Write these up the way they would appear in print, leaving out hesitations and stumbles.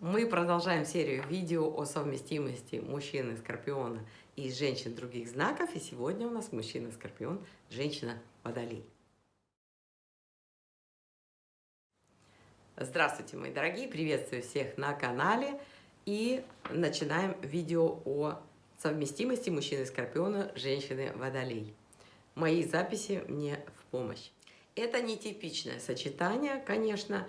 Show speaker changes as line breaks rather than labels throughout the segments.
Мы продолжаем серию видео о совместимости мужчины Скорпиона и женщин других знаков. И сегодня у нас мужчина Скорпион, женщина Водолей. Здравствуйте, мои дорогие! Приветствую всех на канале. И начинаем видео о совместимости мужчины Скорпиона, женщины Водолей. Мои записи мне в помощь. Это нетипичное сочетание, конечно.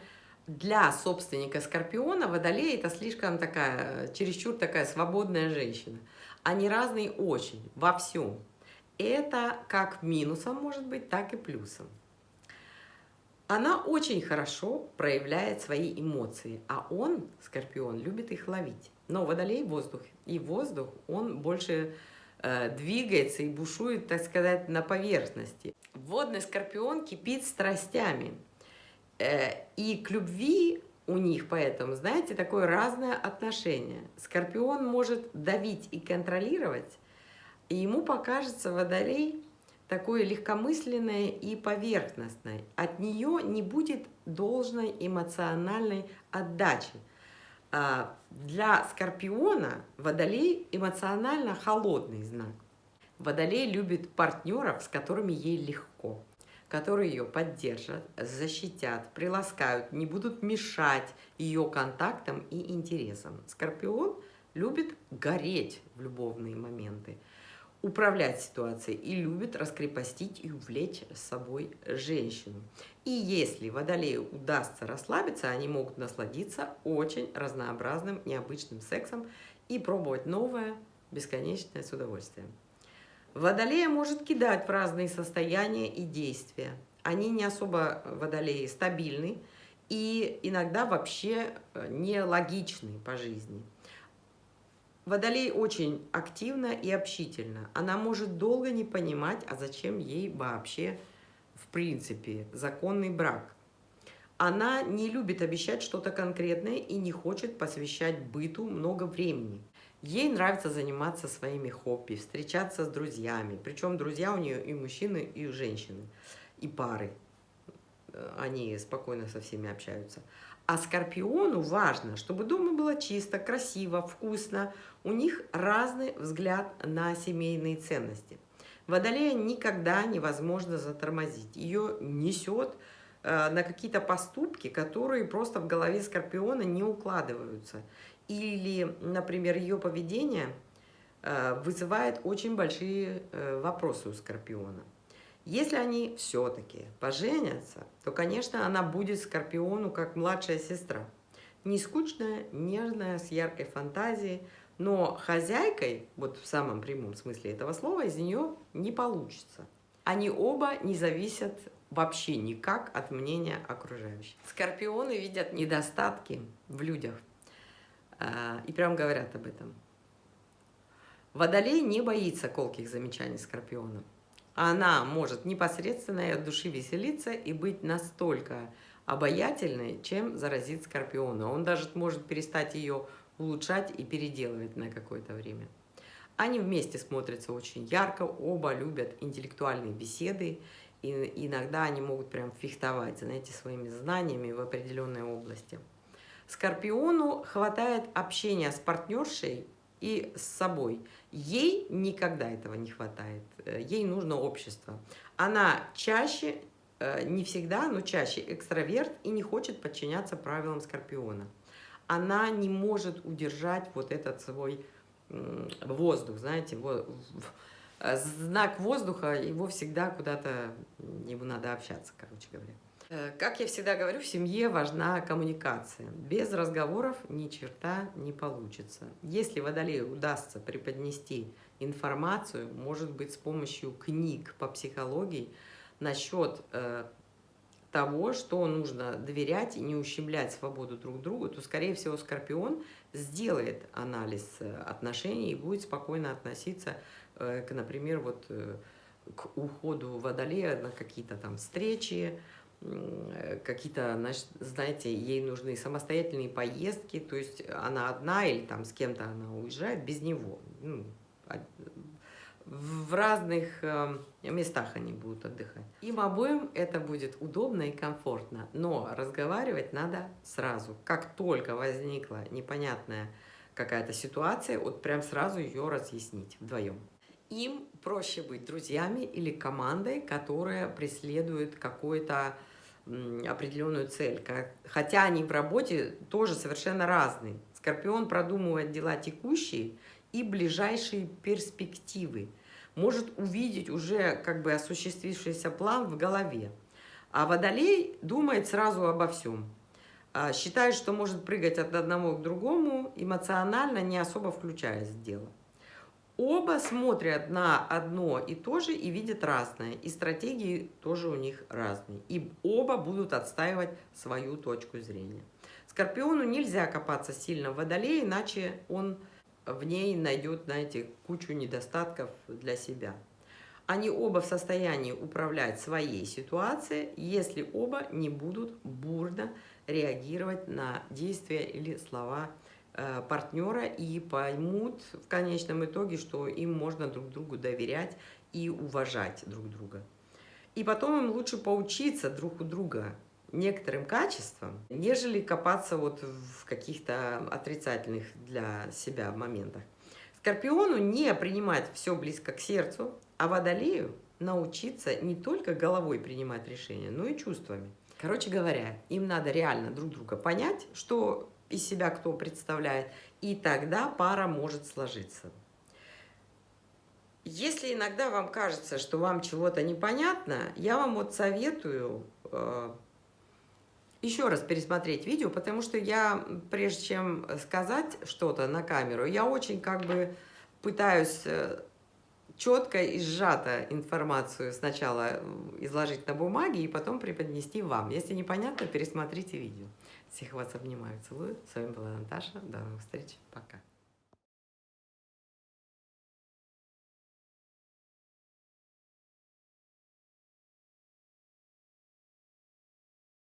Для собственника Скорпиона Водолей – это слишком такая, чересчур такая свободная женщина. Они разные очень, во всем. Это как минусом может быть, так и плюсом. Она очень хорошо проявляет свои эмоции, а он, Скорпион, любит их ловить. Но Водолей – воздух, и воздух, он больше двигается и бушует, так сказать, на поверхности. Водный Скорпион кипит страстями. И к любви у них поэтому, знаете, такое разное отношение. Скорпион может давить и контролировать, и ему покажется Водолей такое легкомысленное и поверхностное. От нее не будет должной эмоциональной отдачи. Для Скорпиона Водолей эмоционально холодный знак. Водолей любит партнеров, с которыми ей легко, которые ее поддержат, защитят, приласкают, не будут мешать ее контактам и интересам. Скорпион любит гореть в любовные моменты, управлять ситуацией и любит раскрепостить и увлечь с собой женщину. И если Водолею удастся расслабиться, они могут насладиться очень разнообразным, необычным сексом и пробовать новое, бесконечное с удовольствием. Водолея может кидать в разные состояния и действия. Они не особо, Водолеи, стабильны и иногда вообще не логичны по жизни. Водолей очень активна и общительна. Она может долго не понимать, а зачем ей вообще, в принципе, законный брак. Она не любит обещать что-то конкретное и не хочет посвящать быту много времени. Ей нравится заниматься своими хобби, встречаться с друзьями. Причем друзья у нее и мужчины, и женщины, и пары. Они спокойно со всеми общаются. А Скорпиону важно, чтобы дома было чисто, красиво, вкусно. У них разный взгляд на семейные ценности. Водолея никогда невозможно затормозить. Ее несет на какие-то поступки, которые просто в голове Скорпиона не укладываются. Или, например, ее поведение вызывает очень большие вопросы у Скорпиона. Если они все-таки поженятся, то, конечно, она будет Скорпиону как младшая сестра. Не скучная, нежная, с яркой фантазией, но хозяйкой, вот в самом прямом смысле этого слова, из нее не получится. Они оба не зависят вообще никак от мнения окружающих. Скорпионы видят недостатки в людях и прям говорят об этом. Водолей не боится колких замечаний Скорпиона. Она может непосредственно и от души веселиться и быть настолько обаятельной, чем заразит Скорпиона. Он даже может перестать ее улучшать и переделывать на какое-то время. Они вместе смотрятся очень ярко, оба любят интеллектуальные беседы, и иногда они могут прям фехтовать, знаете, своими знаниями в определенной области. Скорпиону хватает общения с партнершей и с собой. Ей никогда этого не хватает. Ей нужно общество. Она чаще, не всегда, но чаще экстраверт и не хочет подчиняться правилам Скорпиона. Она не может удержать вот этот свой воздух, знаете, знак воздуха, его всегда куда-то, ему надо общаться, короче говоря. Как я всегда говорю, в семье важна коммуникация. Без разговоров ни черта не получится. Если Водолею удастся преподнести информацию, может быть, с помощью книг по психологии, насчет того, что нужно доверять и не ущемлять свободу друг другу, то, скорее всего, Скорпион сделает анализ отношений и будет спокойно относиться к, например, вот, к уходу Водолея на какие-то там встречи, какие-то, знаете, ей нужны самостоятельные поездки, то есть она одна или там с кем-то она уезжает без него. в разных местах они будут отдыхать. Им обоим это будет удобно и комфортно, но разговаривать надо сразу. Как только возникла непонятная какая-то ситуация, вот прям сразу ее разъяснить вдвоем. Им проще быть друзьями или командой, которая преследует какую-то определенную цель. Хотя они в работе тоже совершенно разные. Скорпион продумывает дела текущие и ближайшие перспективы. Может увидеть уже как бы осуществившийся план в голове. А Водолей думает сразу обо всем. Считает, что может прыгать от одного к другому, эмоционально не особо включаясь в дело. Оба смотрят на одно и то же и видят разное. И стратегии тоже у них разные. И оба будут отстаивать свою точку зрения. Скорпиону нельзя копаться сильно в Водолее, иначе он в ней найдет, знаете, кучу недостатков для себя. Они оба в состоянии управлять своей ситуацией, если оба не будут бурно реагировать на действия или слова партнера и поймут в конечном итоге, что им можно друг другу доверять и уважать друг друга. И потом им лучше поучиться друг у друга некоторым качествам, нежели копаться вот в каких-то отрицательных для себя моментах. Скорпиону не принимать все близко к сердцу, а Водолею научиться не только головой принимать решения, но и чувствами. Короче говоря, им надо реально друг друга понять, что из себя кто представляет, и тогда пара может сложиться. Если иногда вам кажется, что вам чего-то непонятно, я вам вот советую еще раз пересмотреть видео, потому что я, прежде чем сказать что-то на камеру, я очень как бы пытаюсь четко и сжато информацию сначала изложить на бумаге и потом преподнести вам. Если непонятно, пересмотрите видео. Всех вас обнимаю, целую. С вами была Наташа. До новых встреч. Пока.